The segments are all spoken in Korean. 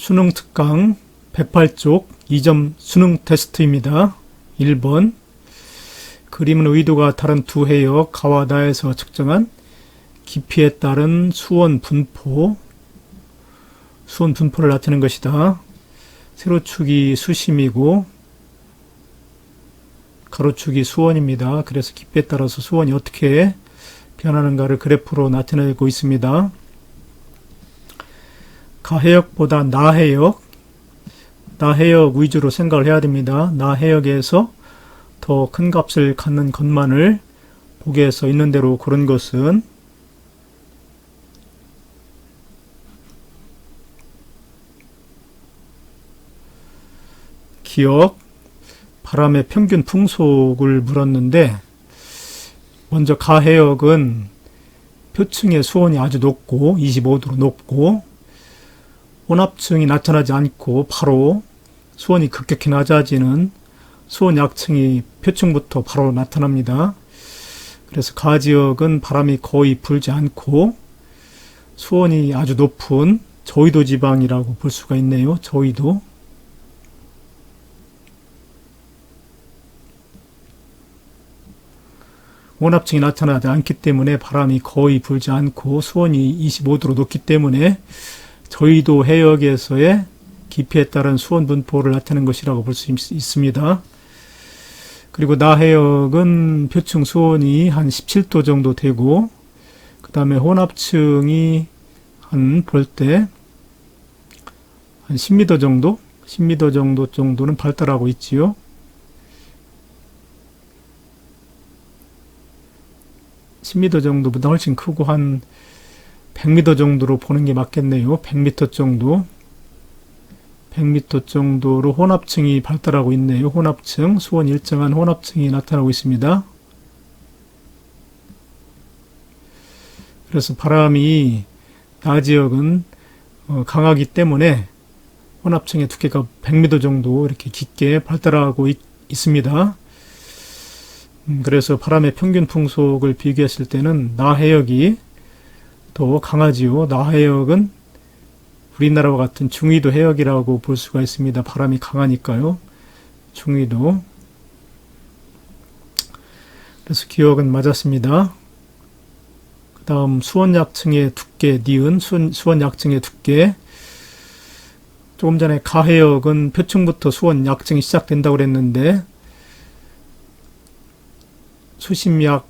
수능 특강 108쪽 2점 수능 테스트입니다. 1번 그림은 의도가 다른 두 해역 가와 나에서 측정한 깊이에 따른 수원 분포를 나타내는 것이다. 세로축이 수심이고 가로축이 수원입니다. 그래서 깊이에 따라서 수원이 어떻게 변하는가를 그래프로 나타내고 있습니다. 가해역보다 나해역 위주로 생각을 해야 됩니다. 나해역에서 더 큰 값을 갖는 것만을 보기에서 있는 대로 고른 것은 기억, 바람의 평균 풍속을 물었는데, 먼저 가해역은 표층의 수온이 아주 높고 25도로 높고 혼합층이 나타나지 않고 바로 수온이 급격히 낮아지는 수온 약층이 표층부터 바로 나타납니다. 그래서 가지역은 바람이 거의 불지 않고 수온이 아주 높은 저위도 지방이라고 볼 수가 있네요. 저위도. 혼합층이 나타나지 않기 때문에 바람이 거의 불지 않고 수온이 25도로 높기 때문에 저위도 해역에서의 깊이에 따른 수온 분포를 나타내는 것이라고 볼 수 있습니다. 그리고 나해역은 표층 수온이 한 17도 정도 되고 그 다음에 혼합층이 볼 때 한 10m 정도는 발달하고 있지요. 정도보다 훨씬 크고 한 100m 정도로 보는 게 맞겠네요. 100m 정도로 혼합층이 발달하고 있네요. 혼합층, 수온 일정한 혼합층이 나타나고 있습니다. 그래서 바람이 나지역은 강하기 때문에 혼합층의 두께가 100m 정도 이렇게 깊게 발달하고 있습니다. 그래서 바람의 평균 풍속을 비교했을 때는 나해역이 더 강하지요. 나해역은 우리나라와 같은 중위도 해역이라고 볼 수가 있습니다. 바람이 강하니까요. 중위도. 그래서 기억은 맞았습니다. 그 다음 수원약층의 두께, 니은 수원약층의 두께. 조금 전에 가해역은 표층부터 수원약층이 시작된다고 그랬는데 수심약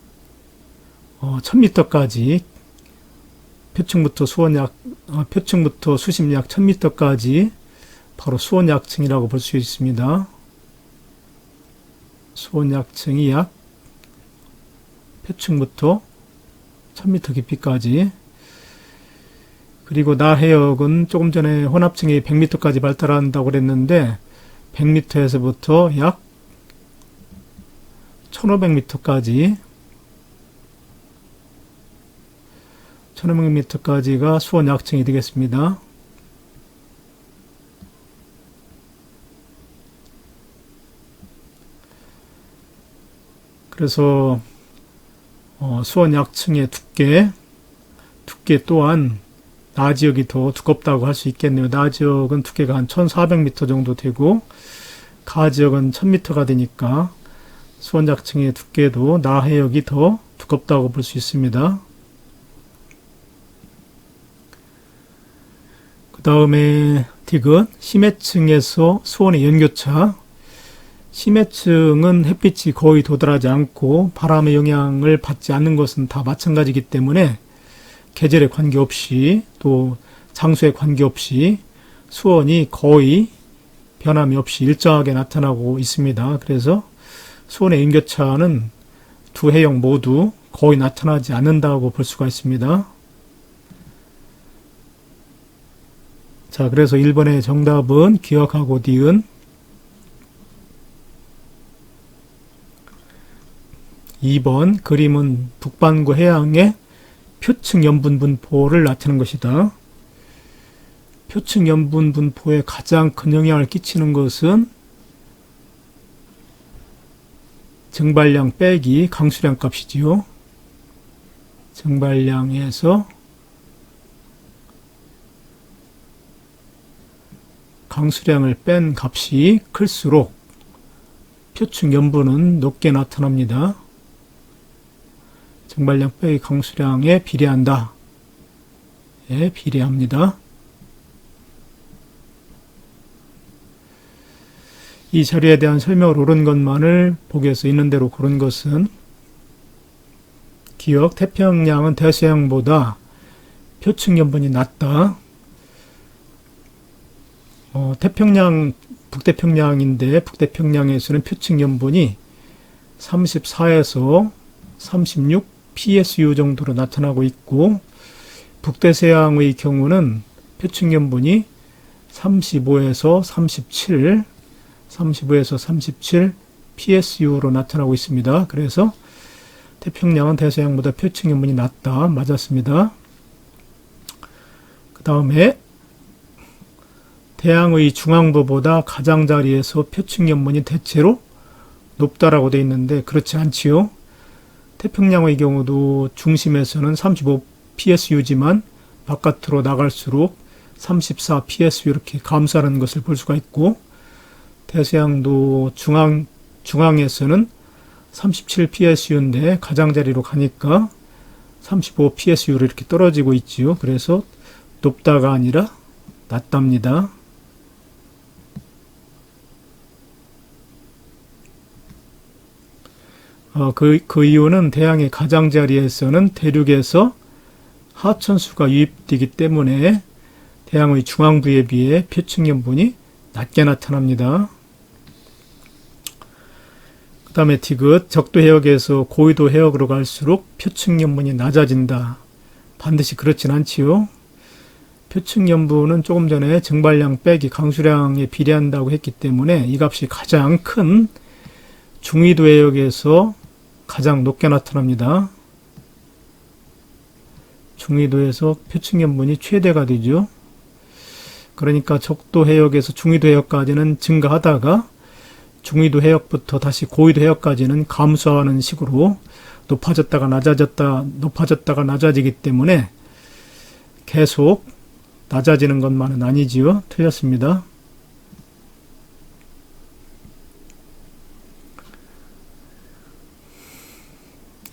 1000m까지 표층부터 수심약 1000m까지 바로 수온약층이라고 볼 수 있습니다. 수온약층이 약 표층부터 1000m 깊이까지. 그리고 나해역은 조금 전에 혼합층이 100m까지 발달한다고 그랬는데 100m에서부터 약 1500m까지 1500m까지가 수온 약층이 되겠습니다. 그래서 수온 약층의 두께 또한 나지역이 더 두껍다고 할 수 있겠네요. 나지역은 두께가 한 1400m 정도 되고 가지역은 1000m가 되니까 수온 약층의 두께도 나해역이 더 두껍다고 볼 수 있습니다. 그 다음에 디귿, 심해층에서 수온의 연교차. 심해층은 햇빛이 거의 도달하지 않고 바람의 영향을 받지 않는 것은 다 마찬가지이기 때문에 계절에 관계없이 또 장소에 관계없이 수온이 거의 변함이 없이 일정하게 나타나고 있습니다. 그래서 수온의 연교차는 두 해역 모두 거의 나타나지 않는다고 볼 수가 있습니다. 자, 그래서 1번의 정답은 기억하고 니은. 2번 그림은 북반구 해양의 표층 염분 분포를 나타내는 것이다. 표층 염분 분포에 가장 큰 영향을 끼치는 것은 증발량 빼기 강수량 값이지요. 증발량에서 강수량을 뺀 값이 클수록 표층 염분은 높게 나타납니다. 증발량 빼기 강수량에 비례한다. 예, 비례합니다. 이 자료에 대한 설명을 옳은 것만을 보기에서 있는 대로 고른 것은 기억, 태평양은 대서양보다 표층 염분이 낮다. 태평양, 북태평양인데 북태평양에서는 표층 염분이 34에서 36 PSU 정도로 나타나고 있고 북대서양의 경우는 표층 염분이 35에서 37 PSU로 나타나고 있습니다. 그래서 태평양은 대서양보다 표층 염분이 낮다. 맞았습니다. 그 다음에 태양의 중앙부보다 가장자리에서 표층 염분이 대체로 높다라고 되어 있는데 그렇지 않지요. 태평양의 경우도 중심에서는 35 PSU지만 바깥으로 나갈수록 34 PSU 이렇게 감소하는 것을 볼 수가 있고 대서양도 중앙에서는 37 PSU인데 가장자리로 가니까 35 PSU로 이렇게 떨어지고 있지요. 그래서 높다가 아니라 낮답니다. 그 이유는 태양의 가장자리에서는 대륙에서 하천수가 유입되기 때문에 태양의 중앙부에 비해 표층 염분이 낮게 나타납니다. 그 다음에 디귿, 적도 해역에서 고위도 해역으로 갈수록 표층 염분이 낮아진다. 반드시 그렇진 않지요. 표층 염분은 조금 전에 증발량 빼기 강수량에 비례한다고 했기 때문에 이 값이 가장 큰 중위도 해역에서 가장 높게 나타납니다. 중위도에서 표층 염분이 최대가 되죠. 그러니까 적도 해역에서 중위도 해역까지는 증가하다가 중위도 해역부터 다시 고위도 해역까지는 감소하는 식으로 높아졌다가 낮아지기 때문에 계속 낮아지는 것만은 아니지요. 틀렸습니다.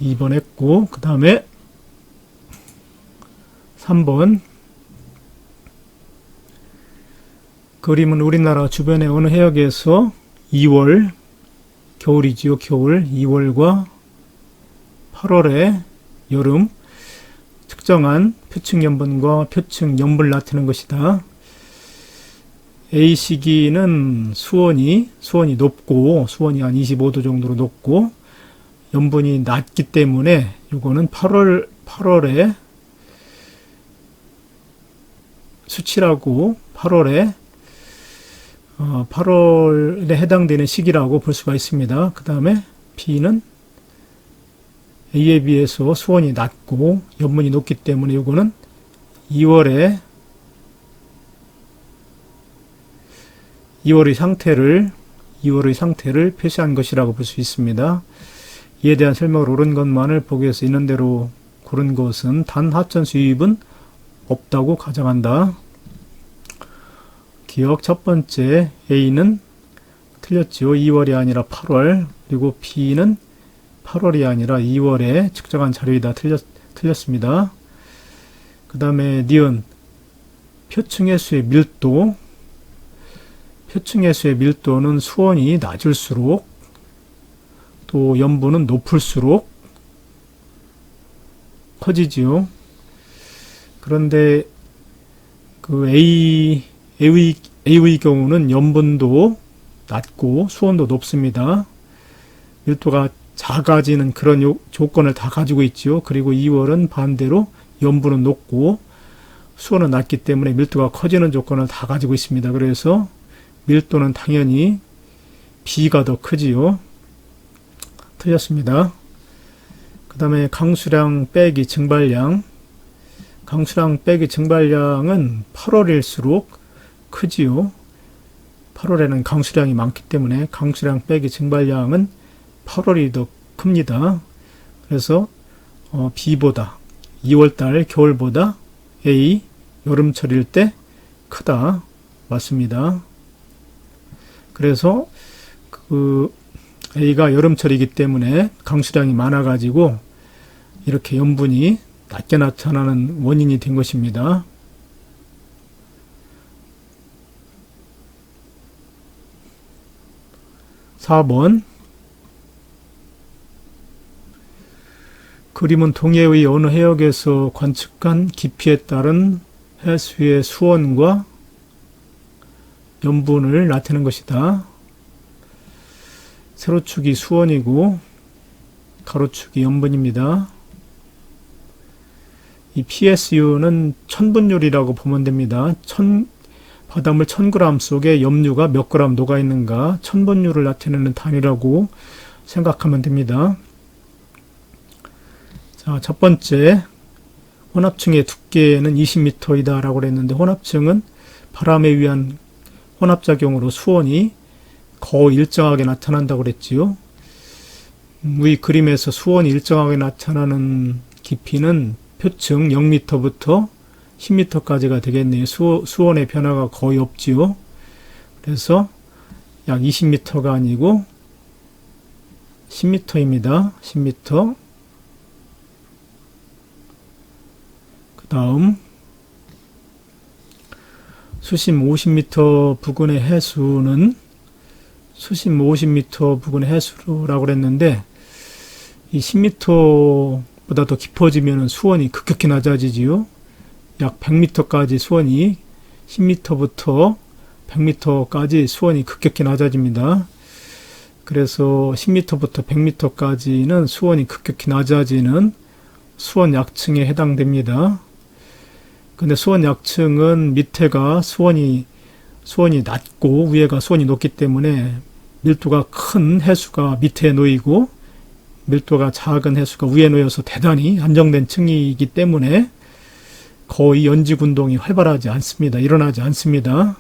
2번 했고 그 다음에 3번 그림은 우리나라 주변의 어느 해역에서 2월 겨울이지요. 겨울 2월과 8월의 여름 측정한 표층 염분과 표층 염분을 나타내는 것이다. A 시기는 수온이 높고 수온이 한 25도 정도로 높고 염분이 낮기 때문에 이거는 8월에 수치라고 8월에 해당되는 시기라고 볼 수가 있습니다. 그 다음에 B는 A에 비해서 수온이 낮고 염분이 높기 때문에 이거는 2월의 상태를 표시한 것이라고 볼 수 있습니다. 이에 대한 설명을 옳은 것만을 보기 위해서 있는 대로 고른 것은 단 하천수 유입은 없다고 가정한다. 기억 첫 번째 A는 틀렸죠. 2월이 아니라 8월. 그리고 B는 8월이 아니라 2월에 측정한 자료이다. 틀렸습니다. 그 다음에 니은 표층해수의 밀도. 표층해수의 밀도는 수온이 낮을수록 또 염분은 높을수록 커지지요. 그런데 그 A의 경우는 염분도 낮고 수온도 높습니다. 밀도가 작아지는 그런 조건을 다 가지고 있지요. 그리고 2월은 반대로 염분은 높고 수온은 낮기 때문에 밀도가 커지는 조건을 다 가지고 있습니다. 그래서 밀도는 당연히 B가 더 크지요. 틀렸습니다. 그 다음에 강수량 빼기 증발량. 강수량 빼기 증발량은 8월일수록 크지요. 8월에는 강수량이 많기 때문에 강수량 빼기 증발량은 8월이 더 큽니다. 그래서 B보다 2월달 겨울보다 A 여름철일 때 크다. 맞습니다. 그래서 그 A가 여름철이기 때문에 강수량이 많아가지고 이렇게 염분이 낮게 나타나는 원인이 된 것입니다. (4번) 그림은 동해의 어느 해역에서 관측한 깊이에 따른 해수의 수온과 염분을 나타내는 것이다. 세로축이 수온이고 가로축이 염분입니다. 이 PSU는 천분율이라고 보면 됩니다. 바닷물 1000g 속에 염류가 몇 그램 녹아있는가 천분율을 나타내는 단위라고 생각하면 됩니다. 자, 첫 번째, 혼합층의 두께는 20m이다 라고 그랬는데, 혼합층은 바람에 의한 혼합작용으로 수온이 거의 일정하게 나타난다고 그랬지요. 위 그림에서 수온이 일정하게 나타나는 깊이는 표층 0m부터 10m까지가 되겠네요. 수온의 변화가 거의 없지요. 그래서 약 20m가 아니고 10m입니다. 10m. 그 다음 수심 50m 부근의 해수는 수심 50m 부근의 해수라고 그랬는데 이 10m보다 더 깊어지면 수온이 급격히 낮아지지요. 약 100m까지 수온이 10m부터 100m까지 수온이 급격히 낮아집니다. 그래서 10m부터 100m까지는 수온이 급격히 낮아지는 수온 약층에 해당됩니다. 근데 수온 약층은 밑에가 수온이 낮고 위에가 수온이 높기 때문에 밀도가 큰 해수가 밑에 놓이고 밀도가 작은 해수가 위에 놓여서 대단히 안정된 층이기 때문에 거의 연직 운동이 활발하지 않습니다. 일어나지 않습니다.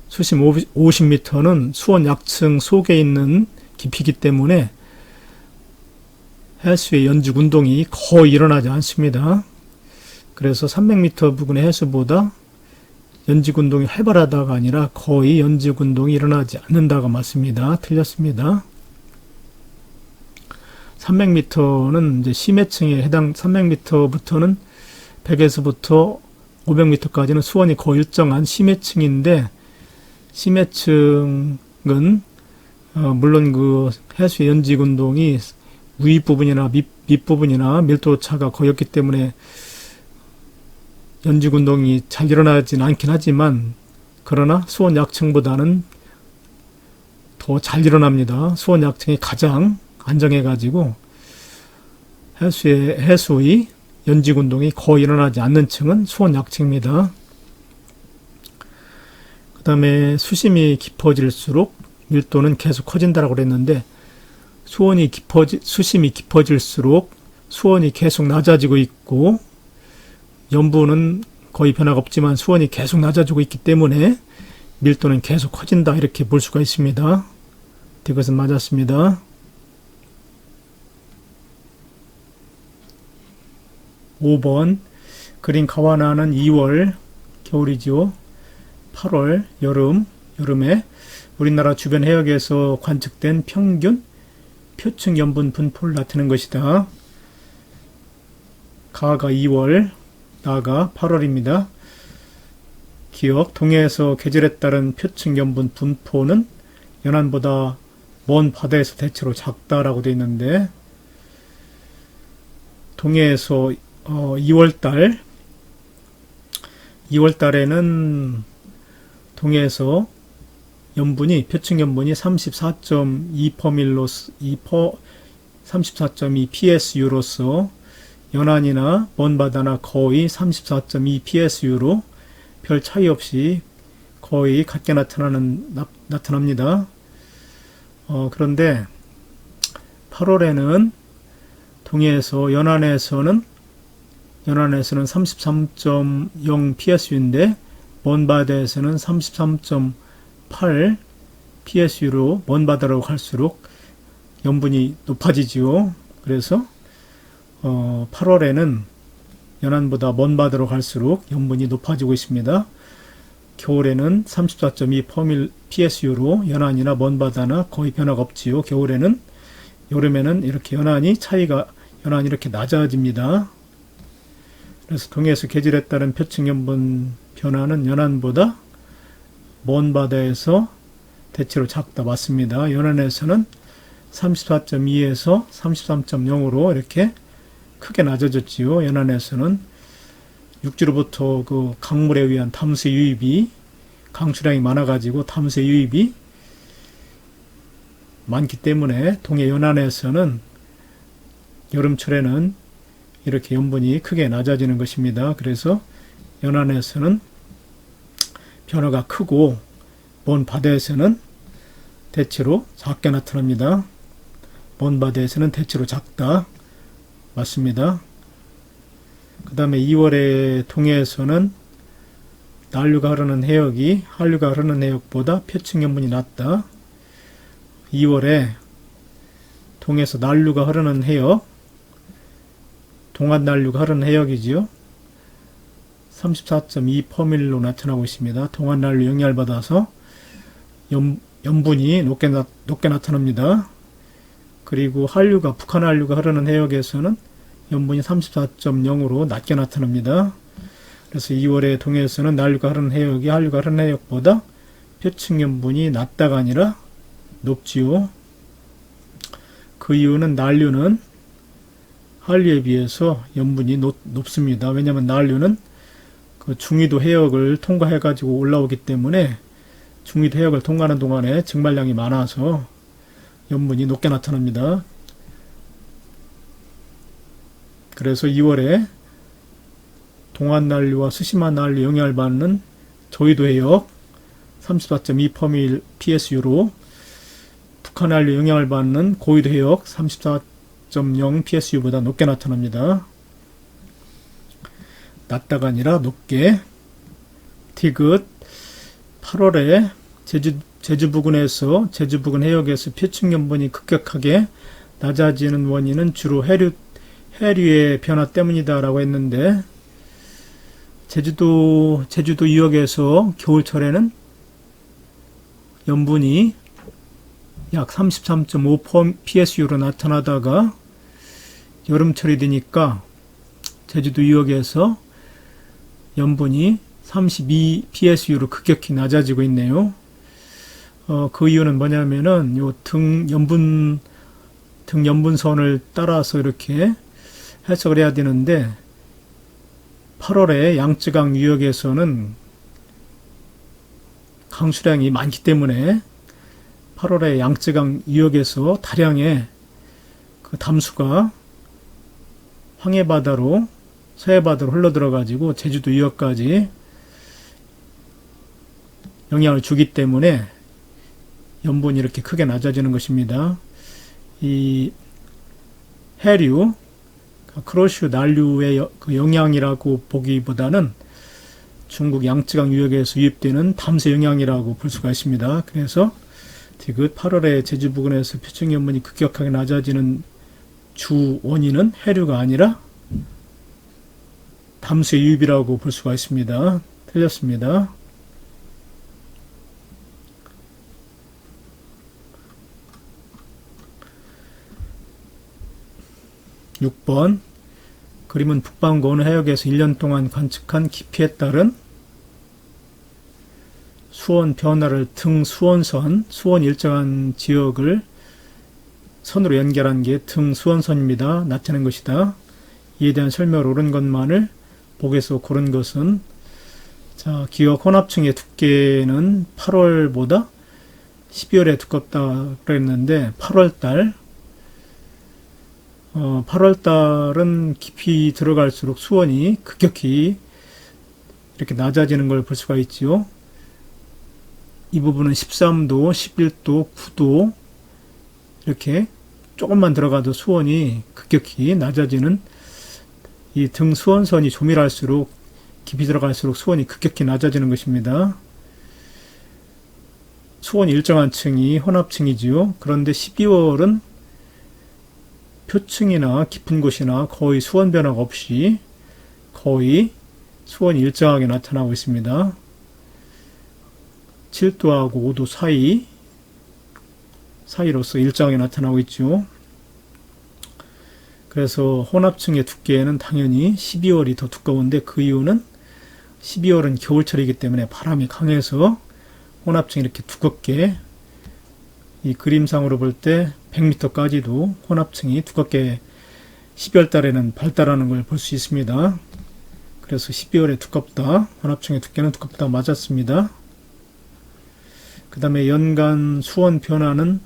수심 50m는 수온 약층 속에 있는 깊이이기 때문에 해수의 연직 운동이 거의 일어나지 않습니다. 그래서 300m 부근의 해수보다 연직 운동이 활발하다가 아니라 거의 연직 운동이 일어나지 않는다가 맞습니다. 틀렸습니다. 300m는 이제 심해층에 해당 300m부터는 100에서부터 500m까지는 수온이 거의 일정한 심해층인데 심해층은 물론 그 해수의 연직 운동이 윗부분이나 밑부분이나 밀도 차가 거의 없기 때문에 연직 운동이 잘 일어나진 않긴 하지만 그러나 수온 약층보다는 더 잘 일어납니다. 수온 약층이 가장 안정해가지고 해수의 연직 운동이 거의 일어나지 않는 층은 수온 약층입니다. 그 다음에 수심이 깊어질수록 밀도는 계속 커진다라고 그랬는데 수심이 깊어질수록 수온이 계속 낮아지고 있고 염분은 거의 변화가 없지만 수온이 계속 낮아지고 있기 때문에 밀도는 계속 커진다 이렇게 볼 수가 있습니다. 이것은 맞았습니다. 5번 그린 가와나는 2월 겨울이죠. 8월 여름에 우리나라 주변 해역에서 관측된 평균 표층 염분 분포를 나타낸 것이다. 가가 2월, 나가 8월입니다. 기억, 동해에서 계절에 따른 표층 염분 분포는 연안보다 먼 바다에서 대체로 작다라고 되어 있는데 동해에서 2월달에는 동해에서 표층 염분이 34.2 PSU로서 연안이나 먼 바다나 거의 34.2 PSU로 별 차이 없이 거의 같게 나타납니다. 그런데 8월에는 동해에서 연안에서는 33.0 PSU인데 먼 바다에서는 33.8 PSU로 먼 바다로 갈수록 염분이 높아지지요. 그래서 8월에는 연안보다 먼 바다로 갈수록 염분이 높아지고 있습니다. 겨울에는 34.2 PSU로 연안이나 먼바다나 거의 변화가 없지요. 겨울에는. 여름에는 이렇게 연안이 이렇게 낮아집니다. 그래서 동해에서 개질에 따른 표층연분 변화는 연안보다 먼 바다에서 대체로 작다. 맞습니다. 연안에서는 34.2에서 33.0으로 이렇게 크게 낮아졌지요. 연안에서는 육지로부터 그 강물에 의한 담수의 유입이 강수량이 많아가지고 담수의 유입이 많기 때문에 동해 연안에서는 여름철에는 이렇게 염분이 크게 낮아지는 것입니다. 그래서 연안에서는 변화가 크고 먼 바다에서는 대체로 작게 나타납니다. 먼 바다에서는 대체로 작다. 맞습니다. 그 다음에 2월에 동해에서는 난류가 흐르는 해역이 한류가 흐르는 해역보다 표층연분이 낮다. 2월에 동해에서 난류가 흐르는 해역, 동안 난류가 흐르는 해역이지요. 34.2 퍼밀로 나타나고 있습니다. 동안 난류 영향을 받아서 염분이 높게 나타납니다. 그리고 한류가 북한 한류가 흐르는 해역에서는 염분이 34.0으로 낮게 나타납니다. 그래서 2월에 동해에서는 난류가 흐르는 해역이 한류가 흐르는 해역보다 표층 염분이 낮다가 아니라 높지요. 그 이유는 난류는 한류에 비해서 염분이 높습니다. 왜냐하면 난류는 그 중위도 해역을 통과해 가지고 올라오기 때문에 중위도 해역을 통과하는 동안에 증발량이 많아서 염분이 높게 나타납니다. 그래서 2월에 동안 난류와 스시마 난류 영향을 받는 조이도 해역 34.2 PSU로 북한 한류 영향을 받는 고위도 해역 34.0 PSU보다 높게 나타납니다. 낮다가 아니라 높게. 디귿 8월에 제주 부근에서 제주 부근 해역에서 표층 염분이 급격하게 낮아지는 원인은 주로 해류의 변화 때문이다라고 했는데 제주도 유역에서 겨울철에는 염분이 약 33.5 PSU로 나타나다가 여름철이 되니까 제주도 유역에서 염분이 32 PSU로 급격히 낮아지고 있네요. 그 이유는 뭐냐면은 요 등 염분선을 따라서 이렇게 해석을 해야 되는데 8월에 양쯔강 유역에서는 강수량이 많기 때문에 8월에 양쯔강 유역에서 다량의 그 담수가 황해바다로 서해바다로 흘러들어가지고 제주도 유역까지 영향을 주기 때문에 염분이 이렇게 크게 낮아지는 것입니다. 이 해류, 크로슈 난류의 그 영향이라고 보기보다는 중국 양쯔강 유역에서 유입되는 담수 영향이라고 볼 수가 있습니다. 그래서 디귿 8월에 제주 부근에서 표층 염분이 급격하게 낮아지는 주 원인은 해류가 아니라 담수의 유입이라고 볼 수가 있습니다. 틀렸습니다. (6번) 그림은 북반구 어느 해역에서 1년 동안 관측한 깊이에 따른 수온 변화를 등 수온선, 수온 일정한 지역을 선으로 연결한 게 등 수온선입니다. 나타낸 것이다. 이에 대한 설명을 옳은 것만을 보기에서 고른 것은 자, 기역 혼합층의 두께는 8월보다 12월에 두껍다 그랬는데 8월달은 깊이 들어갈수록 수온이 급격히 이렇게 낮아지는 걸 볼 수가 있지요. 이 부분은 13도, 11도, 9도 이렇게 조금만 들어가도 수온이 급격히 낮아지는 이 등 수온선이 조밀할수록 깊이 들어갈수록 수온이 급격히 낮아지는 것입니다. 수온이 일정한 층이 혼합층이지요. 그런데 12월은 표층이나 깊은 곳이나 거의 수온 변화가 없이 거의 수온이 일정하게 나타나고 있습니다. 7도하고 5도 사이로서 일정하게 나타나고 있죠. 그래서 혼합층의 두께는 당연히 12월이 더 두꺼운데, 그 이유는 12월은 겨울철이기 때문에 바람이 강해서 혼합층이 이렇게 두껍게, 이 그림상으로 볼 때 100m까지도 혼합층이 두껍게 12월 달에는 발달하는 걸 볼 수 있습니다. 그래서 12월에 두껍다, 혼합층의 두께는 두껍다, 맞았습니다. 그 다음에 연간 수온 변화는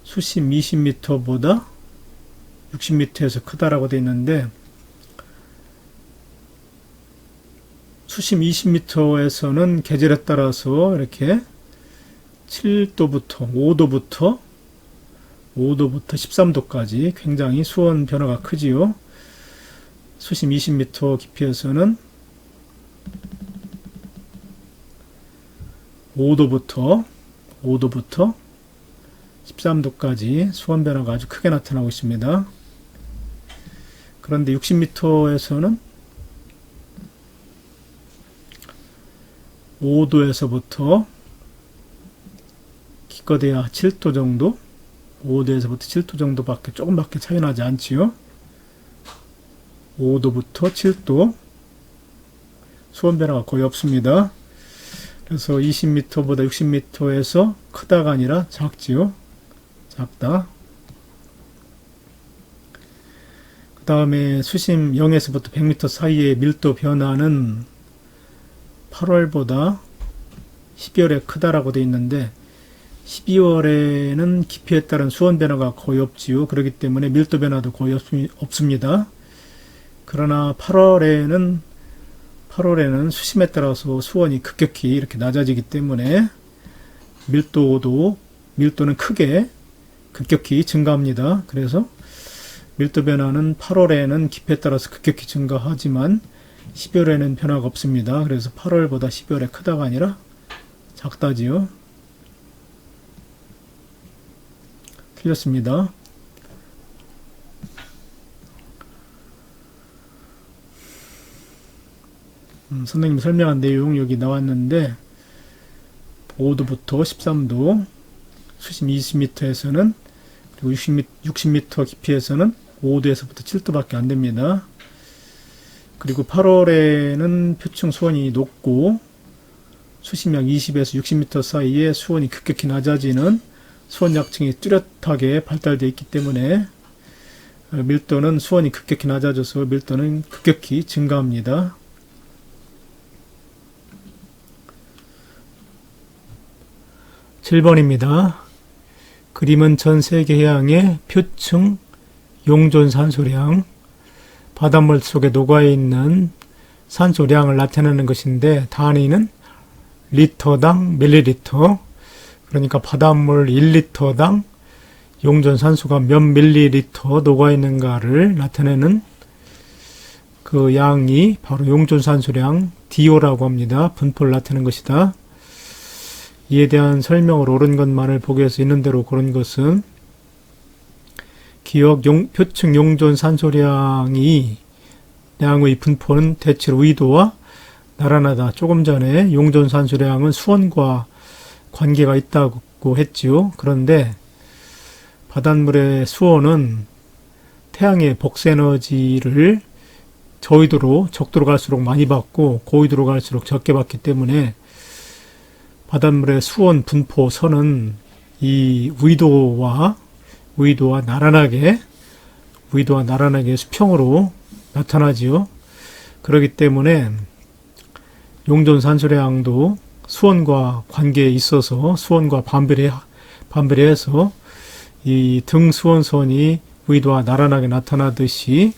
수심 20m보다 60m에서 크다라고 되어 있는데, 수심 20m에서는 계절에 따라서 이렇게 7도부터 5도부터 13도까지 굉장히 수온 변화가 크지요. 수심 20m 깊이에서는 5도부터 13도까지 수온 변화가 아주 크게 나타나고 있습니다. 그런데 60m에서는 5도에서부터 기껏해야 7도 정도, 5도에서부터 7도 정도밖에, 조금밖에 차이 나지 않지요. 5도부터 7도 수온 변화가 거의 없습니다. 그래서 20m보다 60m에서 크다가 아니라 작지요. 작다. 그 다음에 수심 0에서부터 100m 사이의 밀도 변화는 8월보다 12월에 크다라고 되어 있는데, 12월에는 깊이에 따른 수온 변화가 거의 없지요. 그렇기 때문에 밀도 변화도 거의 없습니다. 그러나 8월에는 수심에 따라서 수온이 급격히 이렇게 낮아지기 때문에 밀도는 크게 급격히 증가합니다. 그래서 밀도 변화는 8월에는 깊이에 따라서 급격히 증가하지만 12월에는 변화가 없습니다. 그래서 8월보다 12월에 크다가 아니라 작다지요. 틀렸습니다. 선생님이 설명한 내용 여기 나왔는데, 5도부터 13도, 수심 20m에서는, 그리고 60m 깊이에서는 5도에서부터 7도밖에 안 됩니다. 그리고 8월에는 표층 수온이 높고, 수심 약 20에서 60m 사이에 수온이 급격히 낮아지는 수온약층이 뚜렷하게 발달되어 있기 때문에 밀도는, 수온이 급격히 낮아져서 밀도는 급격히 증가합니다. (7번입니다) 그림은 전 세계 해양의 표층 용존 산소량, 바닷물 속에 녹아있는 산소량을 나타내는 것인데, 단위는 리터당 밀리리터, 그러니까 바닷물 1리터당 용존 산소가 몇 밀리리터 녹아있는가를 나타내는 그 양이 바로 용존 산소량 DO라고 합니다. 분포를 나타내는 것이다. 이에 대한 설명을 옳은 것만을 보기 위해서 있는 대로 고른 것은, 기억 표층 용존 산소량의 분포는 대체로 위도와 나란하다. 조금 전에 용존 산소량은 수온과 관계가 있다고 했지요. 그런데 바닷물의 수온은 태양의 복수에너지를 저위도로, 적도로 갈수록 많이 받고 고위도로 갈수록 적게 받기 때문에 바닷물의 수온 분포 선은 이 위도와 나란하게 수평으로 나타나지요. 그렇기 때문에 용존 산소량도 수온과 관계에 있어서, 수온과 반비례해서 이 등 수온선이 위도와 나란하게 나타나듯이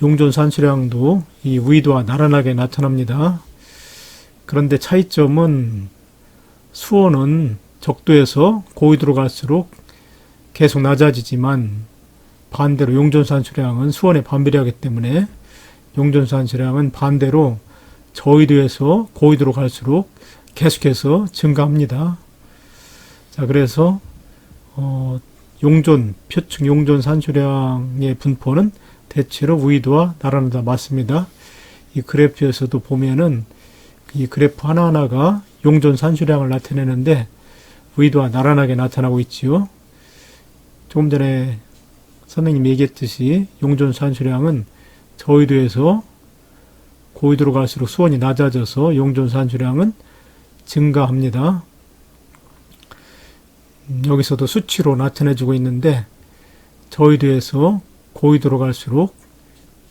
용존 산소량도 이 위도와 나란하게 나타납니다. 그런데 차이점은, 수온은 적도에서 고위도로 갈수록 계속 낮아지지만, 반대로 용존 산소량은 수온에 반비례하기 때문에 용존 산소량은 반대로 저위도에서 고위도로 갈수록 계속해서 증가합니다. 자, 그래서 표층 용존 산소량의 분포는 대체로 위도와 나란하다. 맞습니다. 이 그래프에서도 보면은 이 그래프 하나하나가 용존 산수량을 나타내는데 의도와 나란하게 나타나고 있지요. 조금 전에 선생님이 얘기했듯이 용존 산수량은 저위도에서 고위도로 갈수록 수온이 낮아져서 용존 산수량은 증가합니다. 여기서도 수치로 나타내주고 있는데 저위도에서 고위도로 갈수록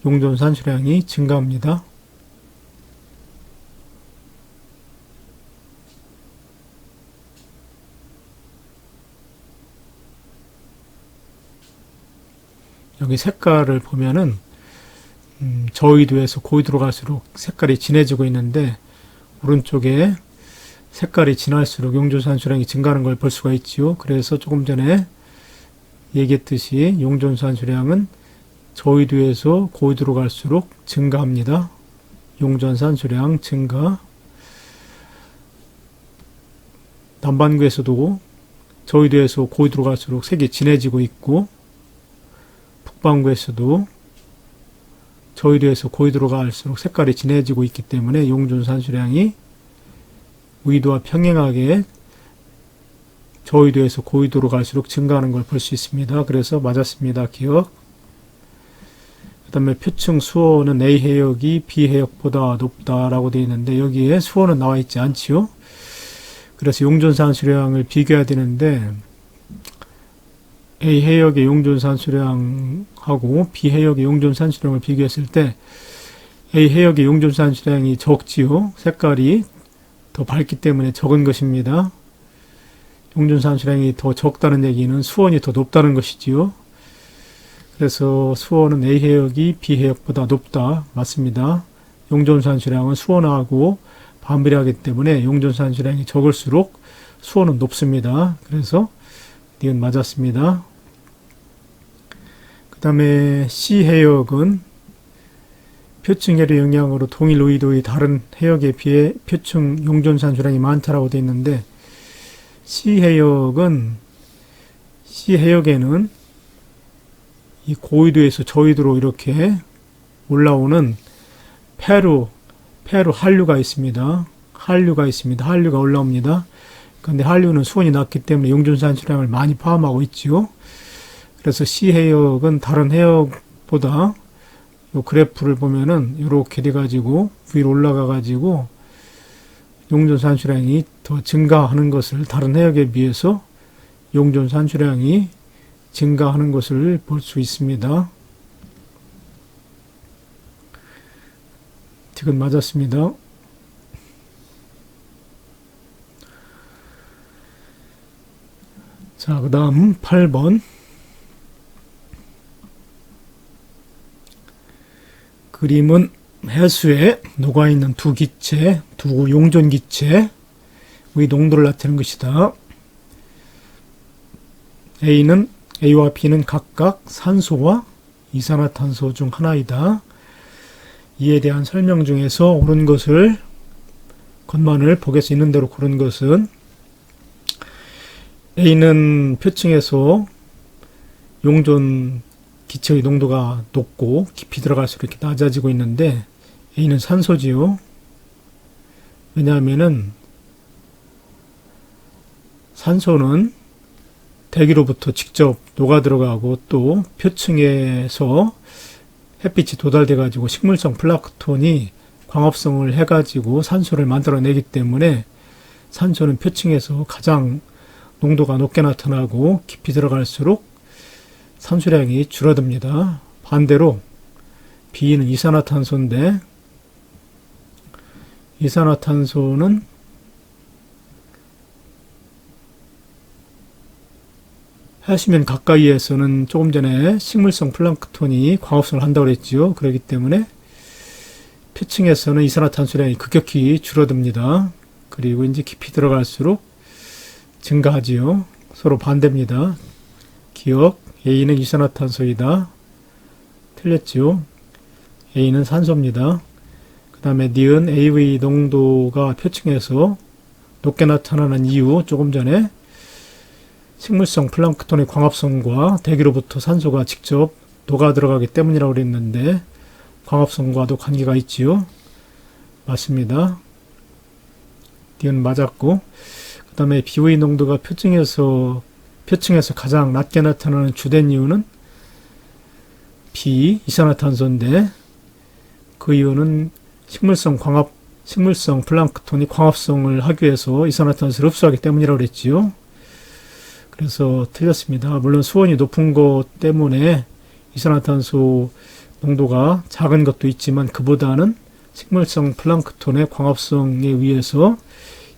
용존 산수량이 증가합니다. 여기 색깔을 보면은 저위도에서 고위도로 갈수록 색깔이 진해지고 있는데 오른쪽에 색깔이 진할수록 용존 산수량이 증가하는 걸 볼 수가 있지요. 그래서 조금 전에 얘기했듯이 용존 산수량은 저위도에서 고위도로 갈수록 증가합니다. 용존 산수량 증가. 남반구에서도 저위도에서 고위도로 갈수록 색이 진해지고 있고 북반구에서도 저위도에서 고위도로 갈수록 색깔이 진해지고 있기 때문에 용존 산수량이 위도와 평행하게 저위도에서 고위도로 갈수록 증가하는 걸 볼 수 있습니다. 그래서 맞았습니다. 기억. 그 다음에 표층 수온은 A 해역이 B 해역보다 높다라고 되어 있는데 여기에 수온은 나와 있지 않지요. 그래서 용존 산수량을 비교해야 되는데 A 해역의 용존 산수량하고 B 해역의 용존 산수량을 비교했을 때 A 해역의 용존 산수량이 적지요. 색깔이 더 밝기 때문에 적은 것입니다. 용존 산수량이 더 적다는 얘기는 수온이 더 높다는 것이지요. 그래서 수온은 A 해역이 B 해역보다 높다. 맞습니다. 용존 산수량은 수온하고 반비례하기 때문에 용존 산수량이 적을수록 수온은 높습니다. 그래서 니은 맞았습니다. 그 다음에 C 해역은 표층열의 영향으로 동일 의도의 다른 해역에 비해 표층 용존 산수량이 많다라고 되어 있는데 C 해역에는 이 고위도에서 저위도로 이렇게 올라오는 폐로 한류가 있습니다. 한류가 올라옵니다. 그런데 한류는 수온이 낮기 때문에 용존 산수량을 많이 포함하고 있지요. 그래서 C 해역은 다른 해역보다 요 그래프를 보면은 이렇게 돼가지고 위로 올라가가지고 용존 산수량이 더 증가하는 것을 다른 해역에 비해서 용존 산수량이 증가하는 것을 볼 수 있습니다. 지금 맞았습니다. 자, 그 다음 8번. 그림은 해수에 녹아있는 두 용존 기체의 농도를 나타내는 것이다. A와 B는 각각 산소와 이산화탄소 중 하나이다. 이에 대한 설명 중에서 옳은 것을 것만을 보게서 있는 대로 고른 것은 A는 표층에서 용존 기체의 농도가 높고 깊이 들어갈수록 이렇게 낮아지고 있는데 A는 산소지요. 왜냐하면은 산소는 대기로부터 직접 녹아 들어가고 또 표층에서 햇빛이 도달돼 가지고 식물성 플랑크톤이 광합성을 해 가지고 산소를 만들어내기 때문에 산소는 표층에서 가장 농도가 높게 나타나고 깊이 들어갈수록 산소량이 줄어듭니다. 반대로 B는 이산화탄소인데 이산화탄소는 해수면 가까이에서는 조금 전에 식물성 플랑크톤이 광합성을 한다고 그랬죠. 그렇기 때문에 표층에서는 이산화탄소량이 급격히 줄어듭니다. 그리고 이제 깊이 들어갈수록 증가하지요. 서로 반대입니다. 기억, A는 이산화탄소이다. 틀렸죠. A는 산소입니다. 그 다음에 니은 A의 농도가 표층에서 높게 나타나는 이유, 조금 전에 식물성 플랑크톤의 광합성과 대기로부터 산소가 직접 녹아 들어가기 때문이라고 그랬는데 광합성과도 관계가 있지요. 맞습니다. D는 맞았고, 그 다음에 BOE 농도가 표층에서 가장 낮게 나타나는 주된 이유는 B, 이산화탄소인데, 그 이유는 식물성 플랑크톤이 광합성을 하기 위해서 이산화탄소를 흡수하기 때문이라고 그랬지요. 그래서 틀렸습니다. 물론 수온이 높은 것 때문에 이산화탄소 농도가 작은 것도 있지만 그보다는 식물성 플랑크톤의 광합성에 의해서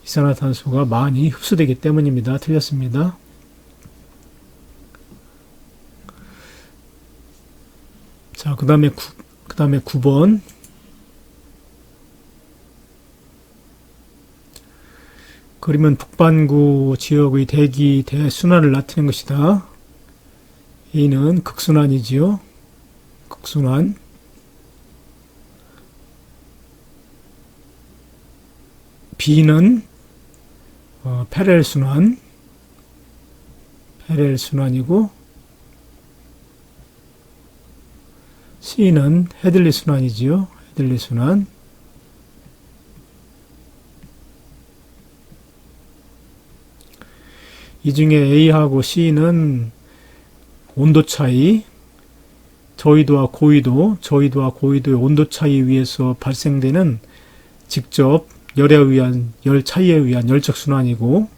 이산화탄소가 많이 흡수되기 때문입니다. 틀렸습니다. 자, 그 다음에 9번. 그림은 북반구 지역의 대기 대순환을 나타낸 것이다. A는 극순환이지요. 극순환. B는 패렐순환이고, C는 헤들리 순환이지요. 헤들리 순환. 이 중에 A하고 C는 온도 차이, 저위도와 고위도의 온도 차이에 의해서 발생되는 직접 열 차이에 의한 열적 순환이고,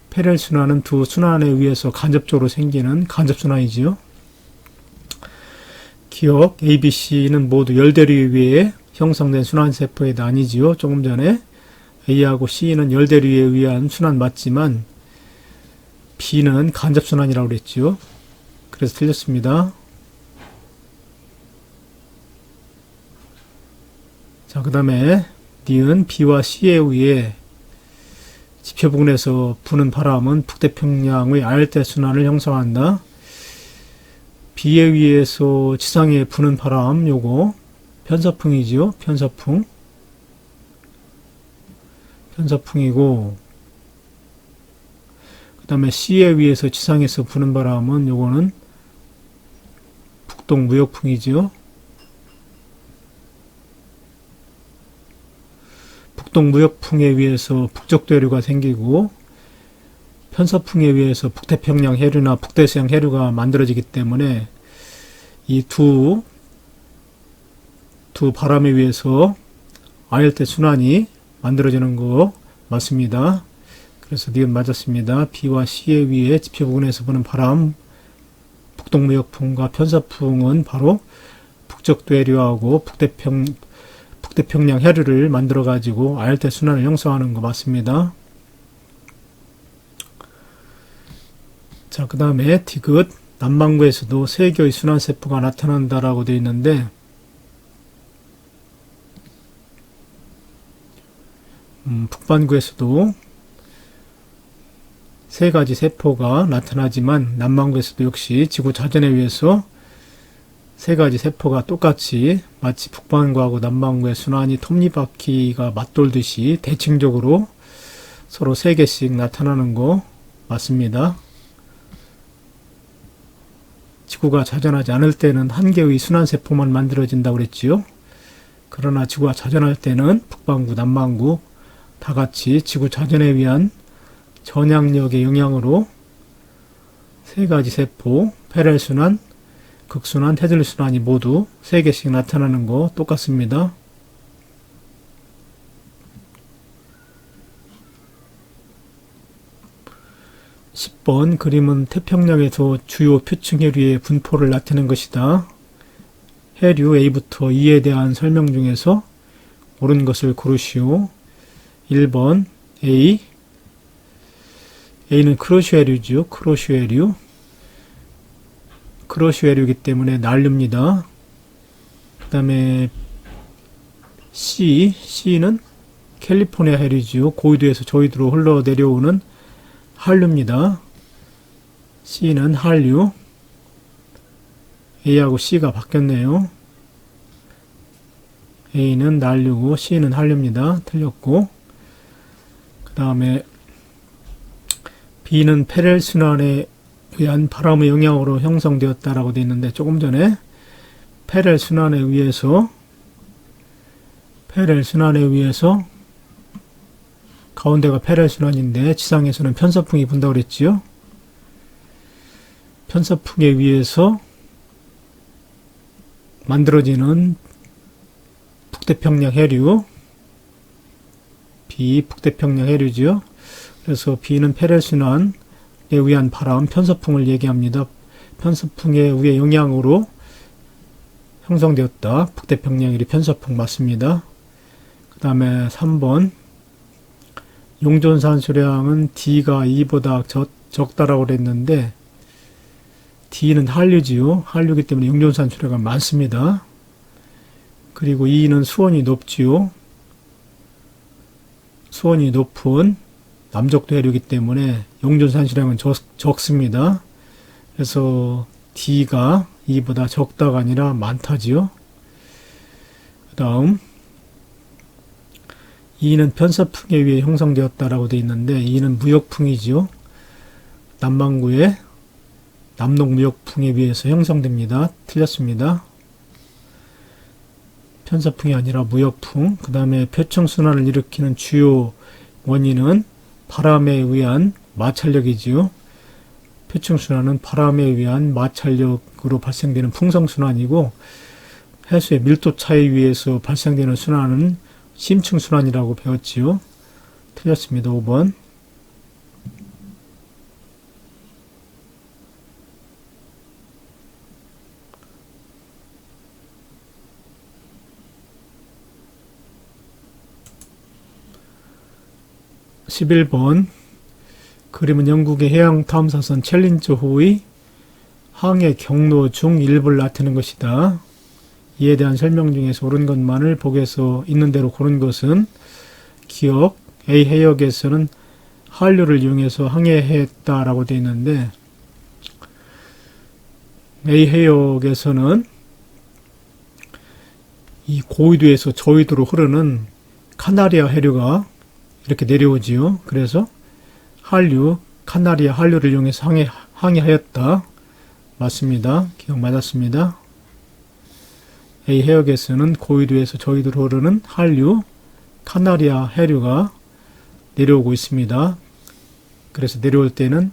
패렐 순환은 두 순환에 의해서 간접적으로 생기는 간접 순환이지요. 기억 A, B, C는 모두 열대류에 의해 형성된 순환세포에 나뉘지요. 조금 전에 A하고 C는 열대류에 의한 순환 맞지만 B는 간접순환이라고 그랬죠. 그래서 틀렸습니다. 자, 그 다음에 D는 B와 C에 의해 지표 부근에서 부는 바람은 북태평양의 아열대 순환을 형성한다. B에 의해서 지상에 부는 바람, 요거 편서풍이지요. 편서풍이고, 그 다음에 C에 의해서 지상에서 부는 바람은 요거는 북동무역풍이지요. 북동무역풍에 의해서 북적대류가 생기고, 편서풍에 의해서 북태평양 해류나 북대서양 해류가 만들어지기 때문에 이 두 바람에 의해서 아열대 순환이 만들어지는 거 맞습니다. 그래서 니은 맞았습니다. B와 C에 의해 지표 부근에서 부는 바람, 북동무역풍과 편서풍은 바로 북적대류하고 북태평양 해류를 만들어 가지고 아열대 순환을 형성하는 거 맞습니다. 자, 그 다음에 디귿, 남반구에서도 세 개의 순환세포가 나타난다라고 되어 있는데, 북반구에서도 세 가지 세포가 나타나지만 남반구에서도 역시 지구 자전에 의해서 세 가지 세포가 똑같이 마치 북반구하고 남반구의 순환이 톱니바퀴가 맞돌듯이 대칭적으로 서로 세 개씩 나타나는 거 맞습니다. 지구가 자전하지 않을 때는 한 개의 순환세포만 만들어진다고 그랬지요. 그러나 지구가 자전할 때는 북반구, 남반구 다 같이 지구 자전에 의한 전향력의 영향으로 세 가지 세포, 패렐순환, 극순환, 헤들순환이 모두 세 개씩 나타나는 거 똑같습니다. (10번) 그림은 태평양에서 주요 표층 해류의 분포를 나타낸 것이다. 해류 A부터 E에 대한 설명 중에서 옳은 것을 고르시오. 1번 A. A는 크로슈 해류죠. 크로슈 해류이기 때문에 난류입니다. 그 다음에 C는 캘리포니아 해류죠. 고위도에서 저위도로 흘러내려오는 한류입니다. C는 한류. A하고 C가 바뀌었네요. A는 난류고 C는 한류입니다. 틀렸고, 그 다음에 B는 패렐순환에 의한 바람의 영향으로 형성되었다라고 되어 있는데, 조금 전에 패렐순환에 의해서 가운데가 폐렬순환인데 지상에서는 편서풍이 분다고 그랬지요. 편서풍에 의해서 만들어지는 북태평양 해류, 북태평양 해류지요. 그래서 B는 폐렬순환에 의한 바람, 편서풍을 얘기합니다. 편서풍에 의해 영향으로 형성되었다. 북태평양일이 편서풍 맞습니다. 그 다음에 3번 용존산 수량은 D가 2보다 적다라고 그랬는데 D는 한류지요. 한류이기 때문에 용존산 수량은 많습니다. 그리고 E는 수온이 높지요. 수온이 높은 남적도 해류이기 때문에 용존산 수량은 적습니다. 그래서 D가 2보다 적다가 아니라 많다지요. 그 다음 E는 편서풍에 의해 형성되었다라고 되어 있는데 E는 무역풍이지요. 남반구의 남동무역풍에 의해서 형성됩니다. 틀렸습니다. 편서풍이 아니라 무역풍. 그 다음에 표층순환을 일으키는 주요 원인은 바람에 의한 마찰력이지요. 표층순환은 바람에 의한 마찰력으로 발생되는 풍성순환이고 해수의 밀도 차이에 의해서 발생되는 순환은 심층순환이라고 배웠지요. 틀렸습니다. 5번. 11번 그림은 영국의 해양탐사선 챌린저호의 항해 경로 중 일부를 나타내는 것이다. 이에 대한 설명 중에서 옳은 것만을 보고서 있는 대로 고른 것은 기억 A 해역에서는 한류를 이용해서 항해했다라고 되어 있는데 A 해역에서는 이 고위도에서 저위도로 흐르는 카나리아 해류가 이렇게 내려오지요. 그래서 한류, 카나리아 한류를 이용해서 항해하였다. 맞습니다. 기억 맞았습니다. A 해역에서는 고위도에서 저위도로 흐르는 한류, 카나리아 해류가 내려오고 있습니다. 그래서 내려올 때는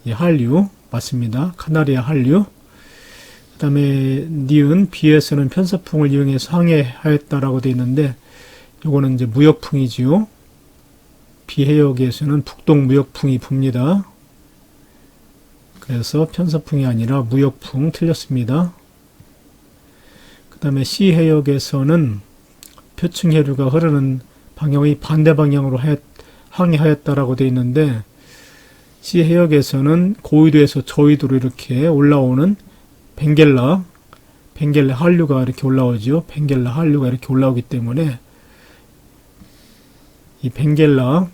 이 한류 맞습니다. 카나리아 한류. 그 다음에 니은 B에서는 편서풍을 이용해서 항해하였다라고 되어 있는데 이거는 이제 무역풍이지요. B 해역에서는 북동 무역풍이 붑니다. 그래서 편서풍이 아니라 무역풍 틀렸습니다. 그 다음에 C 해역에서는 표층 해류가 흐르는 방향의 반대 방향으로 항해하였다라고 되어 있는데 C 해역에서는 고위도에서 저위도로 이렇게 올라오는 벵겔라 한류가 이렇게 올라오죠. 벵겔라 한류가 이렇게 올라오기 때문에 이 벵겔라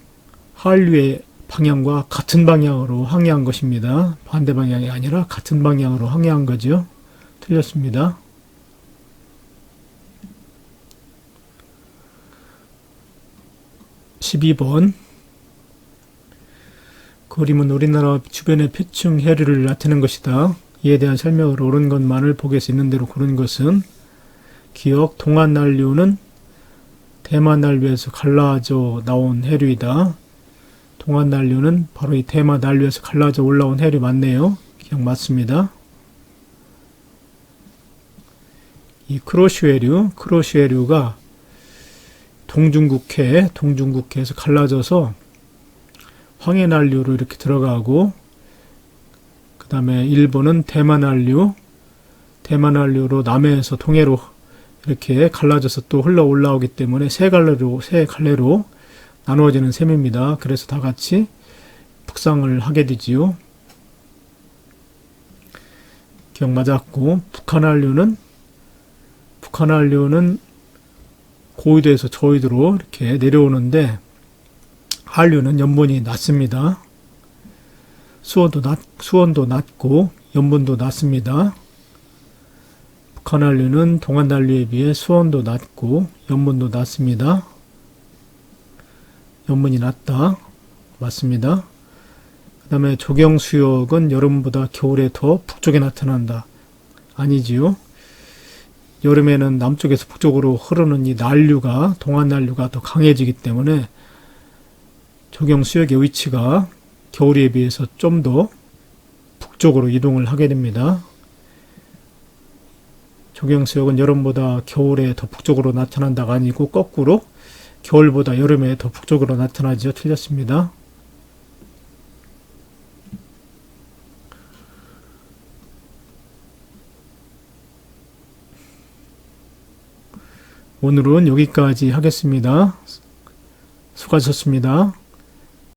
한류의 방향과 같은 방향으로 항해한 것입니다. 반대 방향이 아니라 같은 방향으로 항해한 거죠. 틀렸습니다. (12번) 그림은 우리나라 주변의 표층 해류를 나타내는 것이다. 이에 대한 설명을 옳은 것만을 보고서 있는 대로 고른 것은 기억 동안난류는 대만난류에서 갈라져 나온 해류이다. 동안난류는 바로 이 대만난류에서 갈라져 올라온 해류 맞네요. 기억 맞습니다. 이 크로슈 해류가 동중국해에서 갈라져서 황해난류로 이렇게 들어가고 그 다음에 일본은 대만난류로 남해에서 동해로 이렇게 갈라져서 또 흘러 올라오기 때문에 세 갈래로 나누어지는 셈입니다. 그래서 다 같이 북상을 하게 되지요. 기억 맞았고 북한한류는 고위도에서 저위도로 이렇게 내려오는데 한류는 연분이 낮습니다. 수온도 낮고 연분도 낮습니다. 북한한류는 동안난류에 비해 수온도 낮고 연분도 낮습니다. 연분이 낮다. 맞습니다. 그 다음에 조경수역은 여름보다 겨울에 더 북쪽에 나타난다. 아니지요. 여름에는 남쪽에서 북쪽으로 흐르는 이 난류가 동안난류가 더 강해지기 때문에 적용 수역의 위치가 겨울에 비해서 좀 더 북쪽으로 이동을 하게 됩니다. 적용 수역은 여름보다 겨울에 더 북쪽으로 나타난다가 아니고 거꾸로 겨울보다 여름에 더 북쪽으로 나타나죠. 틀렸습니다. 오늘은 여기까지 하겠습니다. 수고하셨습니다.